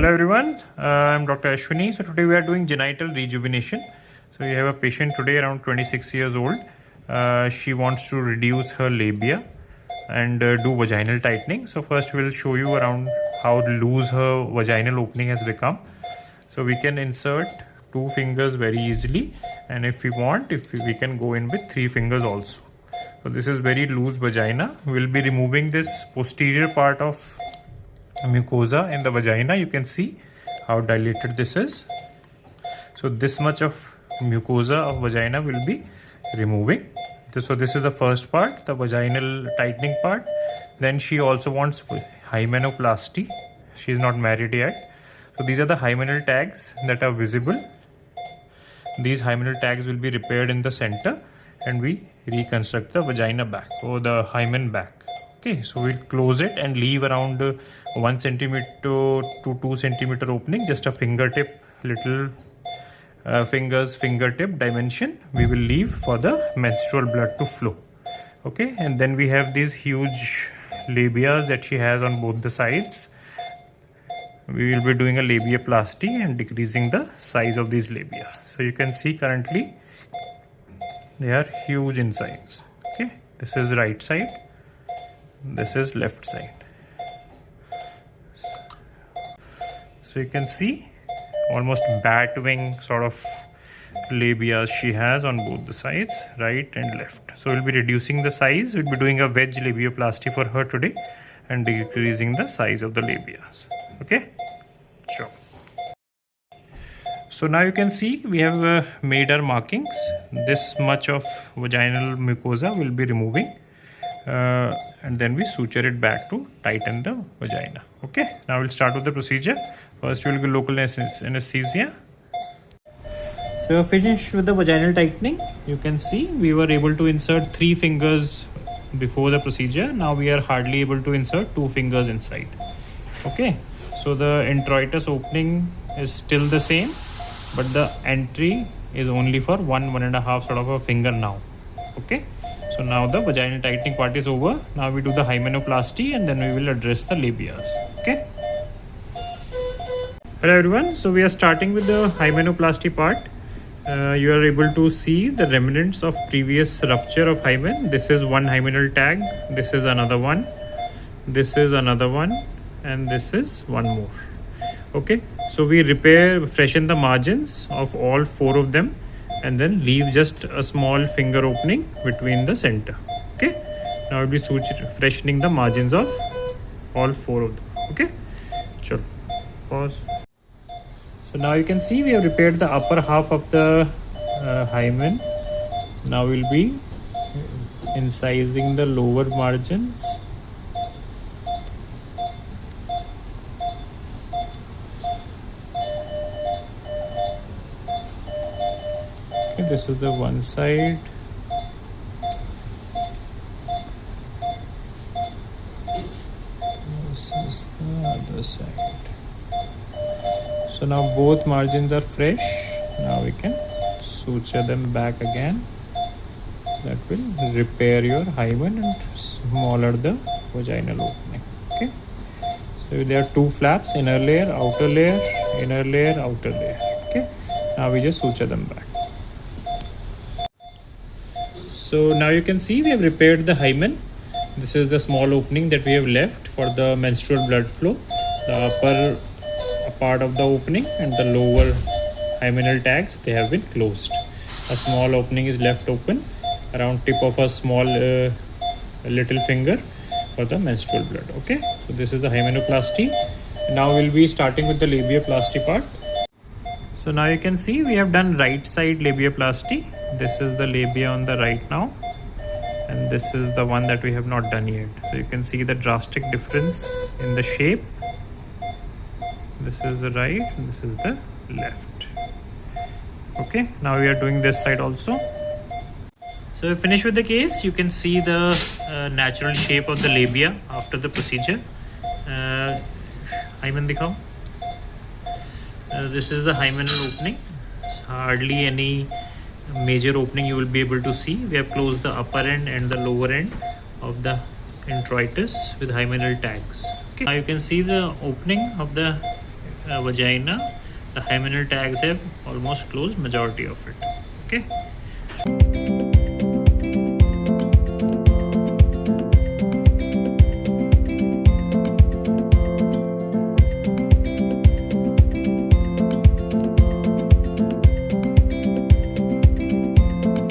Hello everyone, I'm Dr. Ashwani. So today we are doing genital rejuvenation. So we have a patient today around 26 years old. She wants to reduce her labia and do vaginal tightening. So first we'll show you around how loose her vaginal opening has become. So we can insert 2 fingers very easily, and if we want, we can go in with 3 fingers also. So this is very loose vagina. We'll be removing this posterior part of mucosa in the vagina. You can see how dilated this is. So this much of mucosa of vagina will be removing. So this is the first part, the vaginal tightening part. Then she also wants hymenoplasty. She is not married yet. So these are the hymenal tags that are visible. These hymenal tags will be repaired in the center, and we reconstruct the vagina back or the hymen back. Okay, so we'll close it and leave around 1 centimeter to 2 centimeter opening, just a fingertip, little fingertip dimension we will leave for the menstrual blood to flow. Okay, and then we have these huge labia that she has on both the sides. We will be doing a labiaplasty and decreasing the size of these labia. So you can see currently they are huge in size. Okay, this is right side, this is left side. So you can see almost bat wing sort of labia she has on both the sides, right and left. So we'll be reducing the size. We'll be doing a wedge labiaplasty for her today and decreasing the size of the labias. Okay, sure. So now you can see we have made our markings. This much of vaginal mucosa will be removing, and then we suture it back to tighten the vagina. Okay, now we'll start with the procedure. First we'll do local anesthesia. So finished with the vaginal tightening. You can see we were able to insert 3 fingers before the procedure. Now we are hardly able to insert 2 fingers inside. Okay, so the introitus opening is still the same, but the entry is only for 1.5 sort of a finger now. Okay, so now the vaginal tightening part is over. Now we do the hymenoplasty and then we will address the labias. Okay. Hello everyone, so we are starting with the hymenoplasty part. You are able to see the remnants of previous rupture of hymen. This is one hymenal tag, this is another one, this is another one, and this is one more. Okay, so we freshen the margins of all 4 of them and then leave just a small finger opening between the center. Okay, now we'll be freshening the margins of all 4 of them. Okay, sure. Pause. So now you can see we have repaired the upper half of the hymen. Now we'll be incising the lower margins. Okay, this is the one side. This is the other side. So now both margins are fresh. Now we can suture them back again. That will repair your hymen and smaller the vaginal opening. Okay, so there are 2 flaps, inner layer, outer layer, inner layer, outer layer. Okay, now we just suture them back. So now you can see we have repaired the hymen. This is the small opening that we have left for the menstrual blood flow. The upper part of the opening and the lower hymenal tags, they have been closed. A small opening is left open around tip of a small little finger for the menstrual blood. Okay, so this is the hymenoplasty. Now we'll be starting with the labiaplasty part. So now you can see we have done right side labiaplasty. This is the labia on the right now, and this is the one that we have not done yet. So you can see the drastic difference in the shape. This is the right and this is the left. Okay, now we are doing this side also. So we finish with the case. You can see the natural shape of the labia after the procedure. Hymen dikhao. This is the hymenal opening. Hardly any major opening you will be able to see. We have closed the upper end and the lower end of the introitus with hymenal tags. Okay. Now you can see the opening of the vagina, the hymenal tags have almost closed, majority of it. Okay.